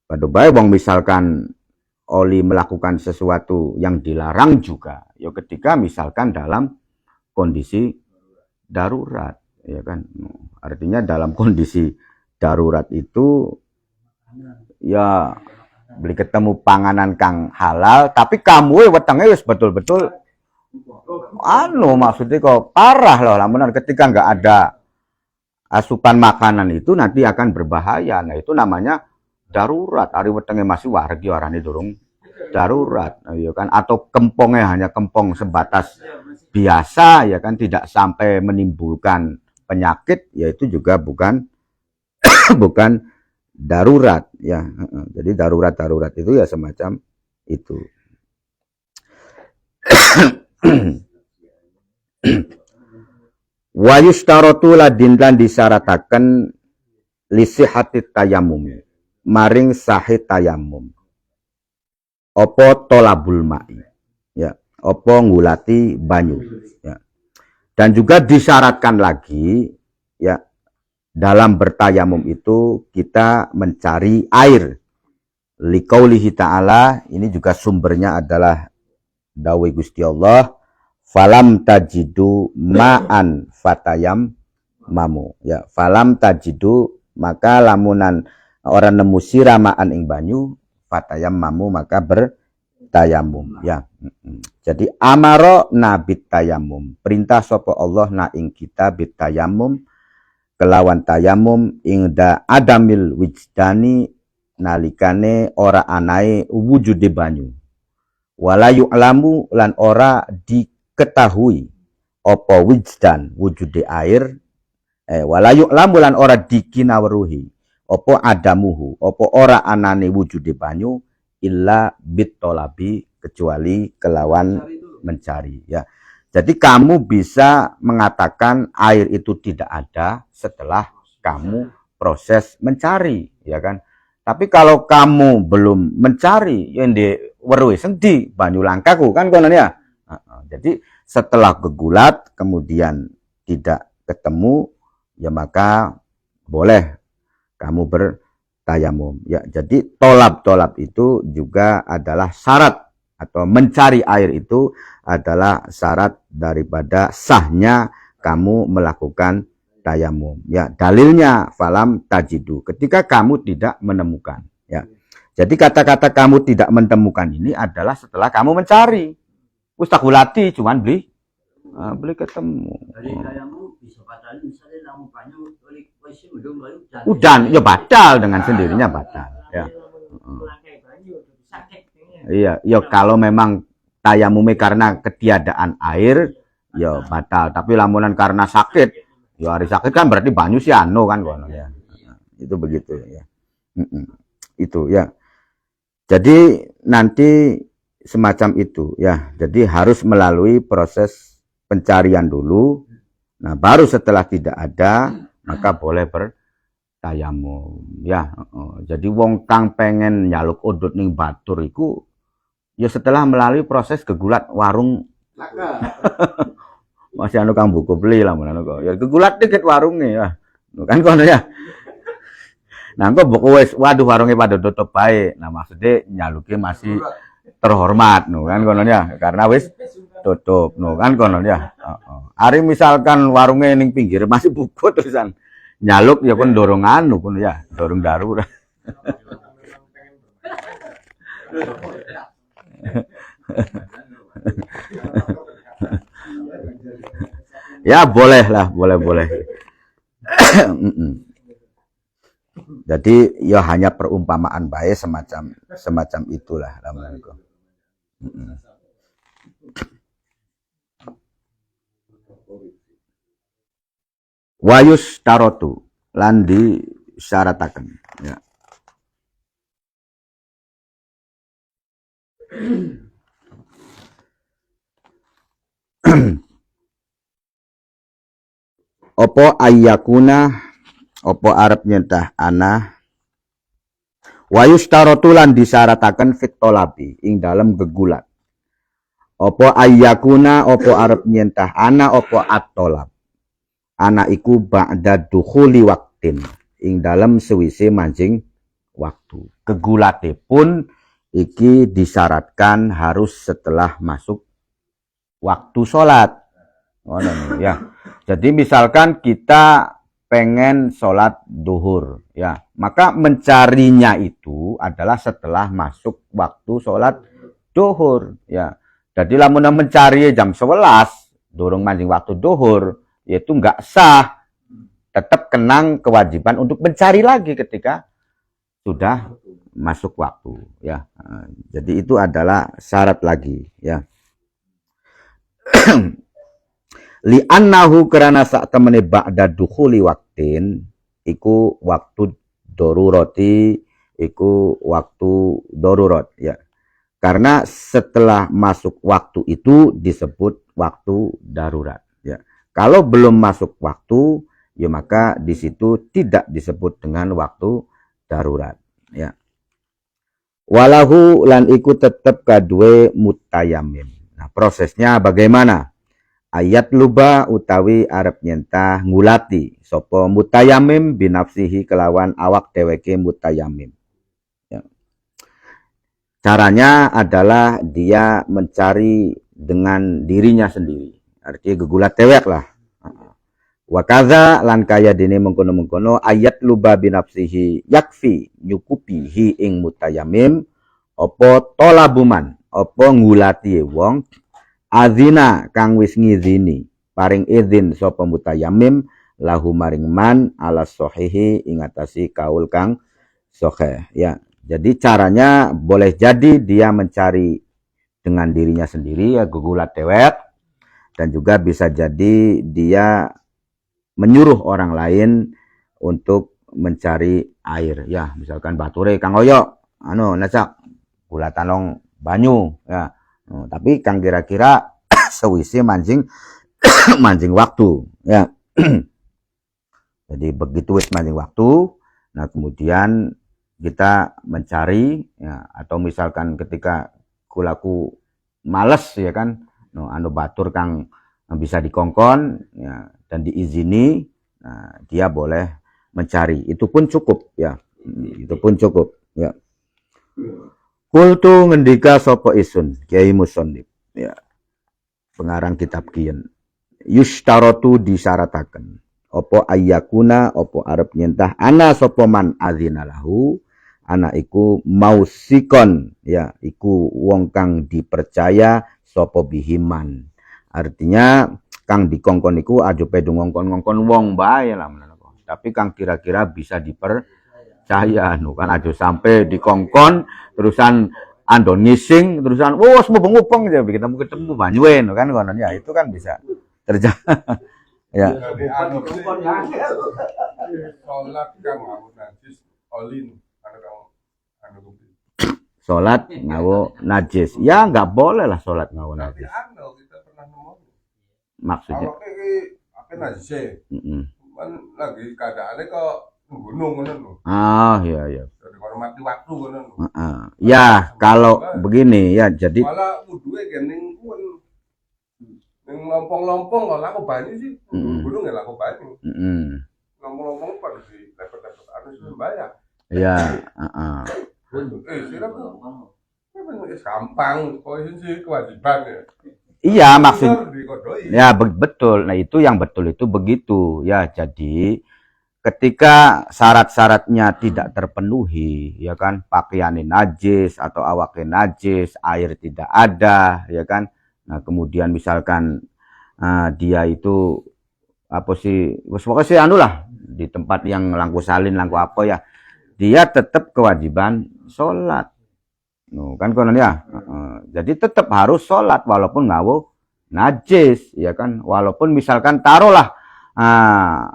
Pada baik wong misalkan oli melakukan sesuatu yang dilarang juga ya ketika misalkan dalam kondisi darurat, ya kan. Artinya dalam kondisi darurat itu ya beli ketemu panganan kang halal tapi kamu wetenge wis betul-betul maksudnya kok parah loh lamunan ketika nggak ada asupan makanan itu nanti akan berbahaya. Nah itu namanya darurat. Ari wetenge masih wargi orangnya durung darurat, ya kan. Atau kempongnya hanya kempong sebatas biasa, ya kan, tidak sampai menimbulkan penyakit, yaitu juga bukan bukan darurat, ya. Jadi darurat itu ya semacam itu. Wa yushtaratu ladinlan disyarataken lisihati tayamum maring sahih tayamum opo tolabul ma'i, ya, opo ngulati banyu, ya. Dan juga disyaratkan lagi, ya, dalam bertayamum itu kita mencari air. Liqaulihi ta'ala, ini juga sumbernya adalah dawuh Gusti Allah, falam tajidu ma'an fatayam mamu, ya, falam tajidu maka lamunan orang nemu siramaan ing banyu fatayam mamu maka bertayamum, ya. Jadi amaro nabit tayamum, perintah sapa Allah na ing kita bitayamum kelawan tayamum ingda adamil wijdani nalikane ora anae wujude banyu, wala yu'lamu lan ora diketahui apa wijdan wujude air, wala yu'lamu lan ora dikinawruhi apa adamuhu apa ora anane wujude banyu illa bitolabi kecuali kelawan mencari, ya. Jadi kamu bisa mengatakan air itu tidak ada setelah kamu proses mencari, ya kan. Tapi kalau kamu belum mencari, yang di weruhe sendi banyu langkaku kan konon, ya. Jadi setelah gegulat kemudian tidak ketemu, ya maka boleh kamu bertayamum, ya. Jadi tolab itu juga adalah syarat, atau mencari air itu adalah syarat daripada sahnya kamu melakukan tayamum, ya. Dalilnya falam tajidu, ketika kamu tidak menemukan, ya. Jadi kata-kata kamu tidak menemukan ini adalah setelah kamu mencari. Ustagulati cuman beli ketemu. Udan ya batal dengan sendirinya batal, ya. Iya, ya kalau memang tayamumnya karena ketiadaan air, ya batal. Tapi lamunan karena sakit, ya hari sakit kan berarti banyu sih anu kan kono, ya. Itu begitu, ya. Itu, ya. Jadi nanti semacam itu, ya. Jadi harus melalui proses pencarian dulu. Nah, baru setelah tidak ada maka boleh bertayamum, ya. Jadi wong kang pengen nyaluk udut ning batur iku ya setelah melalui proses gegulat warung. Masih anu kang buku beli lah anu kok. Ya gegulat dikit warungnya, ya. Kan kono, ya. Nah, kok buku wis waduh warungnya pada tutup baik. Nah, maksudnya nyaluki masih terhormat kan kono, ya. Karena wis tutup kan kono, ya. Ari misalkan warungnya ning pinggir masih buku terusan nyaluk ya kon dorong anu kono, ya, dorong darurat. Ya boleh lah, boleh. Jadi ya hanya perumpamaan baik semacam itulah namanya. Wayus tarotu lan disyarataken, ya. Opo ayyakuna, opo arep nyentah ana, wayus tarotulan disyarataken fit tolabi ing dalam gegulat. Opo ayyakuna, opo arep nyentah ana, opo at-tolab. Ana iku ba'da dukhuli waktin ing dalam sewise mancing waktu. Gegulate pun iki disyaratkan harus setelah masuk waktu sholat. Ya. Jadi misalkan kita pengen sholat duhur, ya, maka mencarinya itu adalah setelah masuk waktu sholat duhur, ya. Jadi lamun mencari jam 11, durung mancing waktu duhur, yaitu nggak sah, tetap kenang kewajiban untuk mencari lagi ketika sudah masuk waktu, ya. Jadi itu adalah syarat lagi, ya. Li'annahu karena saat temene ba'da dukhuli waktin iku waktu doruroti, iku waktu darurat, ya. Karena setelah masuk waktu itu disebut waktu darurat, ya. Kalau belum masuk waktu, ya maka di situ tidak disebut dengan waktu darurat, ya. Walahu lan iku tetep kadue mutayamim. Nah, prosesnya bagaimana? Ayat luba utawi arep nyentah ngulati sopo mutayamim binafsihi kelawan awak deweke mutayamim. Ya. Caranya adalah dia mencari dengan dirinya sendiri. Artinya gegulat dewek lah. Wakaza lan kaya dene mengkono-mengkono ayat luba binafsihi yakfi nyukupi hi ing mutayamim opo tolabuman opo ngulati wong azina kang wis ngizini paring izin sapa mutayamim lahu maring man ala sahihi ing atasi kaul kang sahih, ya. Jadi caranya boleh jadi dia mencari dengan dirinya sendiri, ya, gugulat dewek, dan juga bisa jadi dia menyuruh orang lain untuk mencari air, ya. Misalkan bature kang oyo anu nacak gulatan long banyu, ya. Tapi kang kira-kira sewisi mancing mancing waktu, ya. Jadi begitu wis mancing waktu, nah kemudian kita mencari, ya, atau misalkan ketika kulaku males, ya kan, no, anu batur kang bisa dikongkon, ya, dan diizini, nah, dia boleh mencari, itu pun cukup, ya. Itu pun cukup, ya. Kultu ngendika sopo isun Kiai Musonib, ya, pengarang kitab kian, yushtarotu disyarataken opo ayyakuna opo arep nyentah ana sopo man azina lahu, ana iku mausikon, ya, iku wong kang dipercaya sopo bihiman. Artinya kang dikongkon iku aja pedu ngongkon-ngongkon wong bae lah, tapi kang kira-kira bisa dipercaya, no, kan aja sampai dikongkon terusan andon ngising terusan wos mubeng-mubeng aja kita mau ketemu banyuen, kan konon, ya, itu kan bisa terjadi. Ya. Sholat ngawo najis, ya nggak boleh lah sholat ngawo najis. Maksudnya apa najis? Lagi keadaannya kok gunung kan? Ah, iya, iya. Mati waktu kan? Ya, kalau begini, ya, jadi malah wuduhe gening pun ning lompong-lompong kok laku banyu sih. Gunung ya laku banyu. Lompong-lompong pada di lepet-lepet anu sembayang. Iya, Sira gampang, kok sih kewajiban ya. Iya, maksud ya betul. Nah, itu yang betul itu begitu, ya. Jadi ketika syarat-syaratnya tidak terpenuhi, ya kan, pakaiannya najis atau awaknya najis, air tidak ada, ya kan. Nah, kemudian misalkan dia itu apa sih, pokoknya sih anu lah, di tempat yang langku salin, langku apa, ya, dia tetap kewajiban sholat. No, kan konon, ya. Jadi tetap harus sholat walaupun ngawo najis, ya kan. Walaupun misalkan taruhlah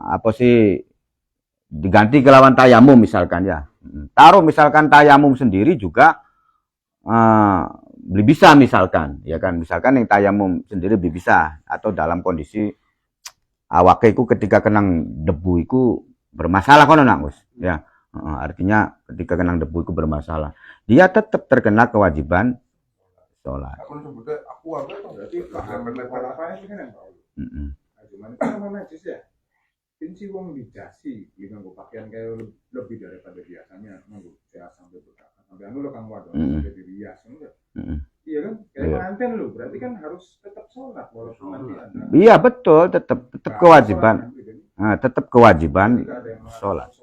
apa sih diganti ke lawan tayamum misalkan, ya. Taruh misalkan tayamum sendiri juga bisa misalkan, ya kan. Misalkan yang tayamum sendiri bisa, atau dalam kondisi awake iku ketika kenang debu iku bermasalah kono nak, Gus, ya. Artinya ketika kenang debu itu bermasalah, dia tetap terkena kewajiban sholat. Aku sebutnya aku apa itu berarti apa ini kan yang tahu. Cuman kan mana najis ya? Ini wong dijasi dengan pakaian kayak lebih daripada biasanya, nganggo jas sampai berkata. sampai anu lo kang wadon sampai dirias enggak. Iya kan? Kayak pengantin lo, berarti kan harus tetap sholat walaupun nanti ada. Iya betul, tetap kewajiban. Nah, tetap kewajiban sholat.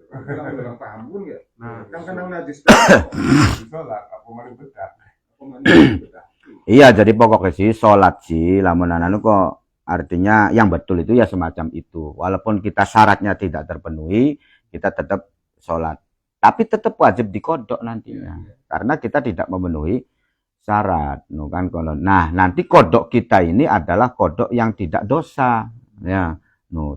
Orang paham pun ya. Nah, kan kenang najis sholat, apa mari bedah. Iya, jadi pokoknya sih sholat sih, lamun anu kok artinya yang betul itu ya semacam itu. Walaupun kita syaratnya tidak terpenuhi, kita tetap sholat. Tapi tetap wajib dikodok nantinya, karena kita tidak memenuhi syarat. Nah, nanti kodok kita ini adalah kodok yang tidak dosa. Ya,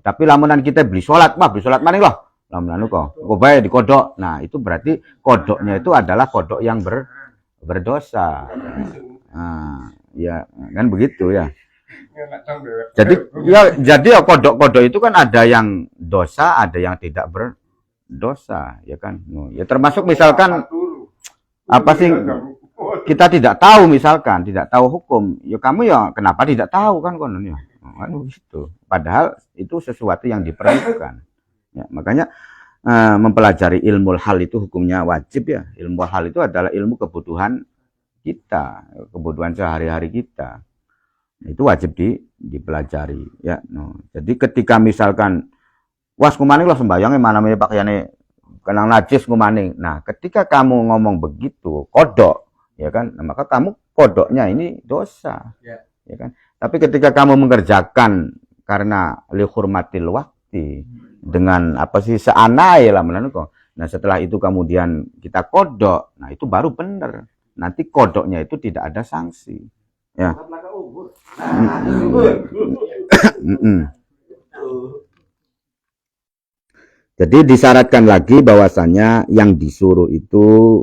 tapi lamunan kita beli sholat mana loh? Lamunan kok bayar dikodok. Nah, itu berarti kodoknya itu adalah kodok yang berdosa. Nah, ya kan begitu ya. Jadi kodok-kodok itu kan ada yang dosa, ada yang tidak berdosa, ya kan. Ya termasuk misalkan apa sih kita tidak tahu, misalkan tidak tahu hukum, ya kamu ya kenapa tidak tahu kan kononnya. Kan gitu. Padahal itu sesuatu yang diperlukan. Ya, makanya mempelajari ilmu hal itu hukumnya wajib ya. Ilmu hal itu adalah ilmu kebutuhan kita, kebutuhan sehari-hari kita. Itu wajib dipelajari ya. Jadi ketika misalkan was kumaning loh sembayangnya mana pakaiannya kenang najis kumaning. Nah, ketika kamu ngomong begitu kodok ya kan, nah, maka kamu kodoknya ini dosa ya kan. Tapi ketika kamu mengerjakan karena lihurmatil wakti dengan apa sih seanai lah menurutku. Nah, setelah itu kemudian kita kodok, nah itu baru benar. Nanti kodoknya itu tidak ada sanksi. Ya. Jadi disyaratkan lagi bahwasannya yang disuruh itu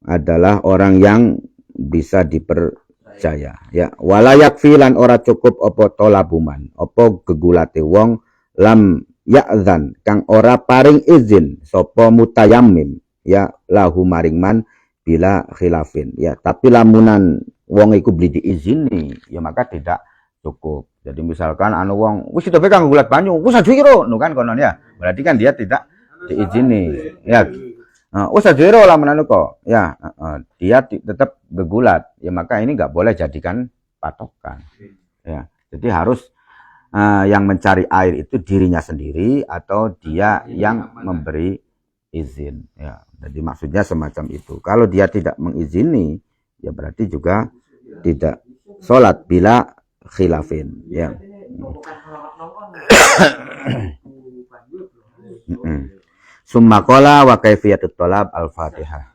adalah orang yang bisa dipercaya. Ya, walayak filan ora cukup opo tolabuman, opo gegulate wong lam ya'zan kang ora paring izin sopo mutayammim ya lahu maringman bila khilafin. Ya, tapi lamunan wong iku beli diizini, ya maka tidak cukup. Jadi misalkan anu wong wis sudah pegang gulat banyu, wis ajiro, kan konon ya. Berarti kan dia tidak diizini. Ya. Wis ajiro lamun anu kok. Ya, dia tetap gegulat. Ya maka ini enggak boleh jadikan patokan. Ya. Jadi harus yang mencari air itu dirinya sendiri atau dia yang memberi izin. Ya. Jadi maksudnya semacam itu. Kalau dia tidak mengizini, ya berarti juga tidak sholat bila khilafin. Ya. Summa qala wa kaifiyatut talab al-Fatihah.